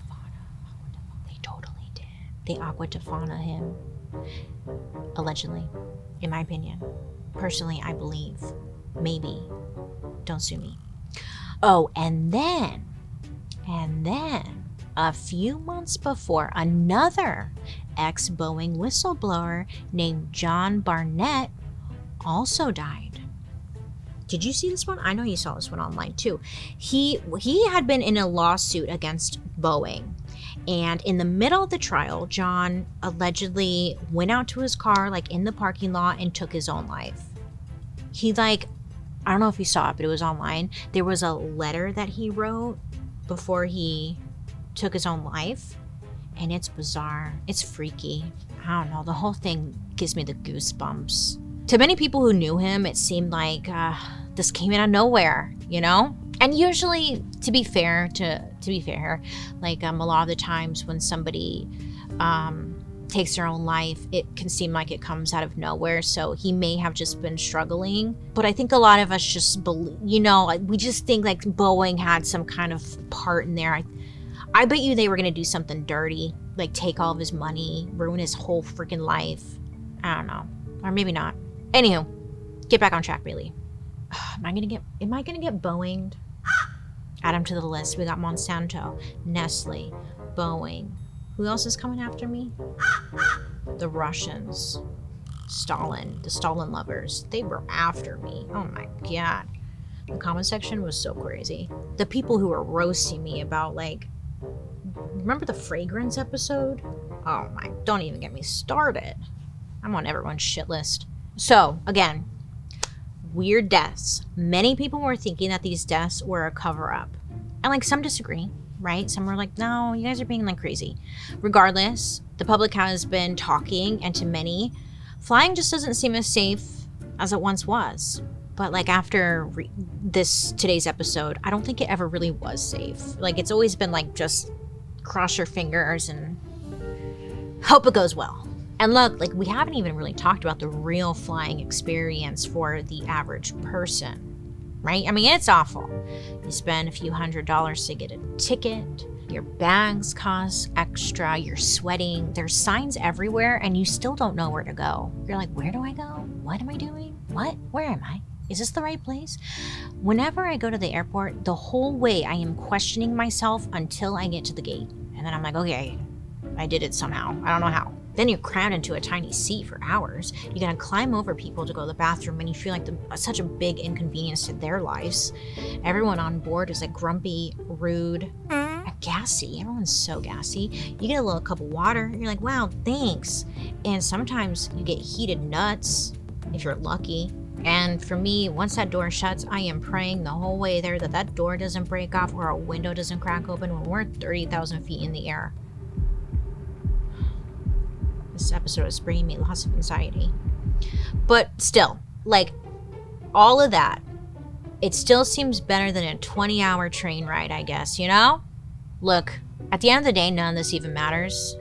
They totally did. They Aqua Tofana him. Allegedly, in my opinion. Personally, I believe. Maybe. Don't sue me. Oh, and then, a few months before, another ex-Boeing whistleblower named John Barnett also died. Did you see this one? I know you saw this one online too. He had been in a lawsuit against Boeing. And in the middle of the trial, John allegedly went out to his car, like in the parking lot, and took his own life. He I don't know if you saw it, but it was online. There was a letter that he wrote before he took his own life. And it's bizarre. It's freaky. I don't know. The whole thing gives me the goosebumps. To many people who knew him, it seemed like this came out of nowhere, you know? And usually, to be fair, like a lot of the times when somebody takes their own life, it can seem like it comes out of nowhere. So he may have just been struggling. But I think a lot of us just believe, we just think like Boeing had some kind of part in there. I bet you they were going to do something dirty, like take all of his money, ruin his whole freaking life. I don't know. Or maybe not. Anywho, get back on track, Bailey. Am I gonna get Boeinged? Add them to the list. We got Monsanto, Nestle, Boeing. Who else is coming after me? The Russians. Stalin. The Stalin lovers. They were after me. Oh my God. The comment section was so crazy. The people who were roasting me about remember the fragrance episode? Oh my, don't even get me started. I'm on everyone's shit list. So, again, weird deaths. Many people were thinking that these deaths were a cover-up. And some disagree, right? Some were like, no, you guys are being crazy. Regardless, the public has been talking, and to many, Flying just doesn't seem as safe as it once was. But like after today's episode, I don't think it ever really was safe. Like it's always been like just cross your fingers and hope it goes well. And look, like we haven't even really talked about the real flying experience for the average person, right? I mean, it's awful. You spend a few $100s to get a ticket. Your bags cost extra. You're sweating. There's signs everywhere and you still don't know where to go. You're like, where do I go? What am I doing? What? Where am I? Is this the right place? Whenever I go to the airport, the whole way I am questioning myself until I get to the gate. And then I'm like, okay, I did it somehow. I don't know how. Then you're crammed into a tiny seat for hours. You're gonna climb over people to go to the bathroom and you feel like such a big inconvenience to their lives. Everyone on board is like grumpy, rude, gassy. Everyone's so gassy. You get a little cup of water and you're like, wow, thanks. And sometimes you get heated nuts if you're lucky. And for me, once that door shuts, I am praying the whole way there that door doesn't break off or a window doesn't crack open when we're 30,000 feet in the air. This episode is bringing me lots of anxiety. But still, like, all of that, it still seems better than a 20-hour train ride, I guess, you know? Look, at the end of the day, none of this even matters.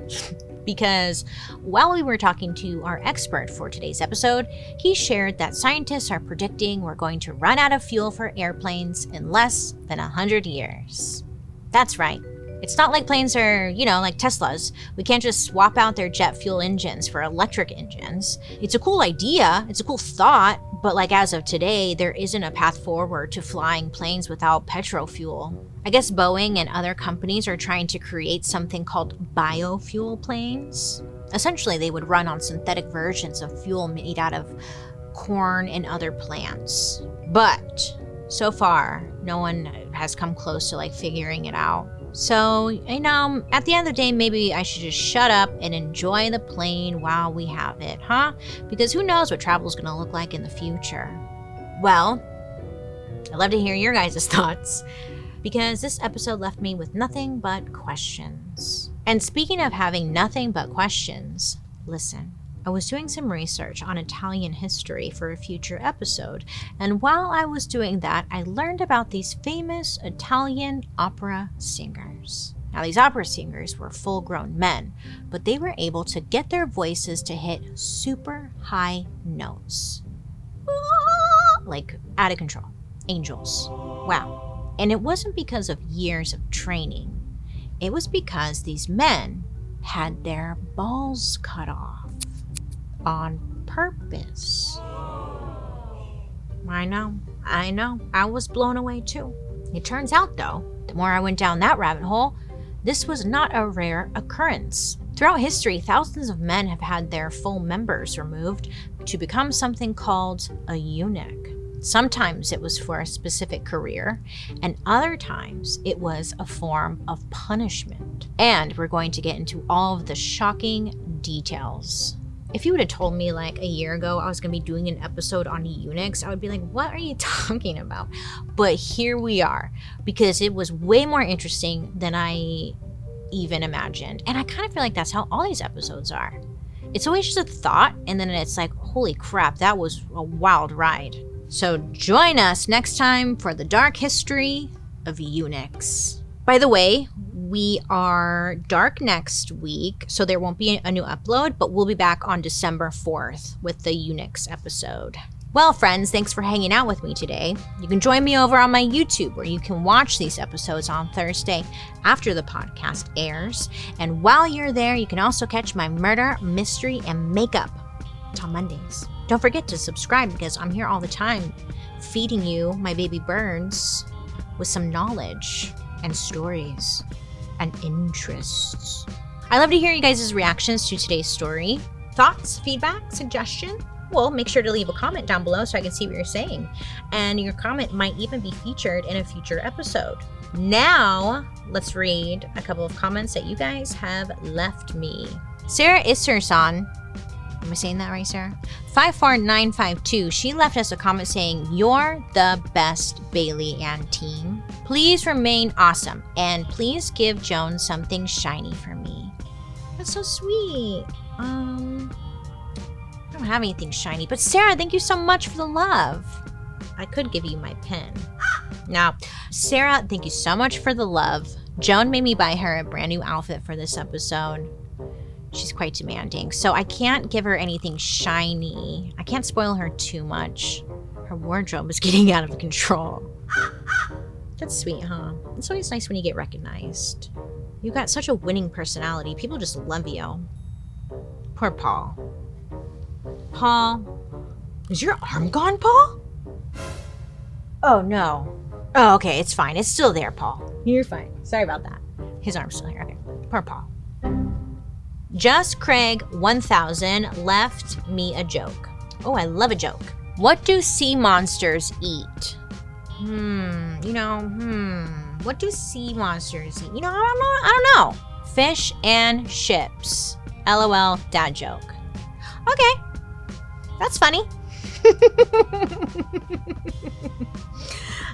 Because while we were talking to our expert for today's episode, he shared that scientists are predicting we're going to run out of fuel for airplanes in less than 100 years. That's right. It's not like planes are, like Teslas. We can't just swap out their jet fuel engines for electric engines. It's a cool idea, it's a cool thought, but like as of today, there isn't a path forward to flying planes without petrol fuel. I guess Boeing and other companies are trying to create something called biofuel planes. Essentially, they would run on synthetic versions of fuel made out of corn and other plants. But so far, no one has come close to like figuring it out. So, at the end of the day, maybe I should just shut up and enjoy the plane while we have it, huh? Because who knows what travel is going to look like in the future. Well, I'd love to hear your guys' thoughts, because this episode left me with nothing but questions. And speaking of having nothing but questions, listen. I was doing some research on Italian history for a future episode, and while I was doing that, I learned about these famous Italian opera singers. Now, these opera singers were full-grown men, but they were able to get their voices to hit super high notes. Like, out of control. Angels. Wow. And it wasn't because of years of training. It was because these men had their balls cut off. On purpose. I know. I was blown away too. It turns out though, the more I went down that rabbit hole, this was not a rare occurrence. Throughout history, thousands of men have had their full members removed to become something called a eunuch. Sometimes it was for a specific career, and other times it was a form of punishment. And we're going to get into all of the shocking details. If you would have told me like a year ago I was going to be doing an episode on eunuchs, I would be like, what are you talking about? But here we are, because it was way more interesting than I even imagined. And I kind of feel like that's how all these episodes are. It's always just a thought, and then it's like, holy crap, that was a wild ride. So join us next time for the dark history of eunuchs. By the way, we are dark next week, so there won't be a new upload, but we'll be back on December 4th with the eunuchs episode. Well, friends, thanks for hanging out with me today. You can join me over on my YouTube, where you can watch these episodes on Thursday after the podcast airs. And while you're there, you can also catch my murder, mystery, and makeup on Mondays. Don't forget to subscribe, because I'm here all the time feeding you, my baby birds, with some knowledge and stories and interests. I love to hear you guys' reactions to today's story. Thoughts, feedback, suggestion? Well, make sure to leave a comment down below so I can see what you're saying. And your comment might even be featured in a future episode. Now, let's read a couple of comments that you guys have left me. Sarah Isserson, am I saying that right, Sarah? 54952, she left us a comment saying, "You're the best, Bailey and team. Please remain awesome, and please give Joan something shiny for me." That's so sweet. I don't have anything shiny. But Sarah, thank you so much for the love. I could give you my pin. Now, Sarah, thank you so much for the love. Joan made me buy her a brand new outfit for this episode. She's quite demanding, so I can't give her anything shiny. I can't spoil her too much. Her wardrobe is getting out of control. That's sweet, huh? It's always nice when you get recognized. You got such a winning personality. People just love you. Poor Paul. Paul, is your arm gone, Paul? Oh, no. Oh, okay, it's fine. It's still there, Paul. You're fine. Sorry about that. His arm's still here. Okay. Poor Paul. Just Craig 1000 left me a joke. Oh, I love a joke. What do sea monsters eat? What do sea monsters eat? I don't know. Fish and ships. LOL, dad joke. Okay. That's funny.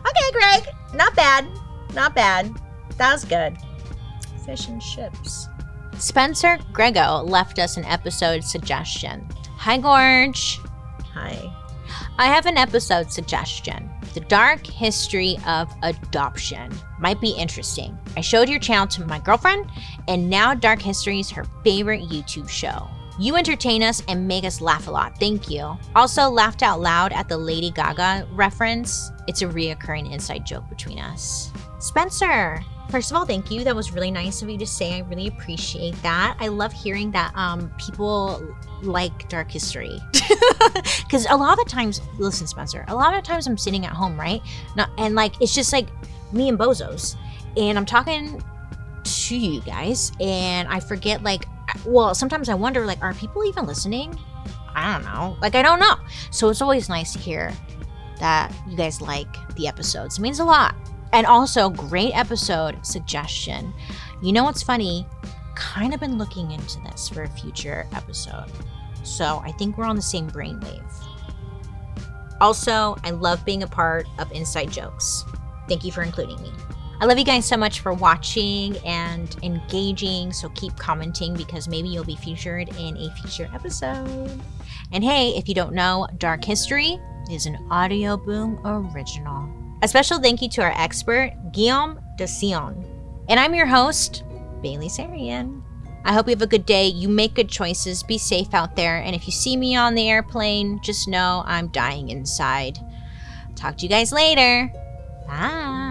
Okay, Greg. Not bad. That was good. Fish and ships. Spencer Grego left us an episode suggestion. Hi, Gorge. Hi. I have an episode suggestion. The dark history of adoption. Might be interesting. I showed your channel to my girlfriend, and now Dark History is her favorite YouTube show. You entertain us and make us laugh a lot. Thank you. Also, laughed out loud at the Lady Gaga reference. It's a reoccurring inside joke between us. Spencer, first of all, thank you. That was really nice of you to say. I really appreciate that. I love hearing that people like Dark History. Because a lot of the times, listen, Spencer, a lot of the times I'm sitting at home, right? And it's just like me and bozos. And I'm talking to you guys, and I forget, sometimes I wonder, are people even listening? I don't know. I don't know. So it's always nice to hear that you guys like the episodes. It means a lot. And also, great episode suggestion. You know what's funny? Kind of been looking into this for a future episode. So I think we're on the same brainwave. Also, I love being a part of Inside Jokes. Thank you for including me. I love you guys so much for watching and engaging, so keep commenting because maybe you'll be featured in a future episode. And hey, if you don't know, Dark History is an Audio Boom original. A special thank you to our expert, Guillaume de Sion. And I'm your host, Bailey Sarian. I hope you have a good day. You make good choices. Be safe out there. And if you see me on the airplane, just know I'm dying inside. Talk to you guys later. Bye.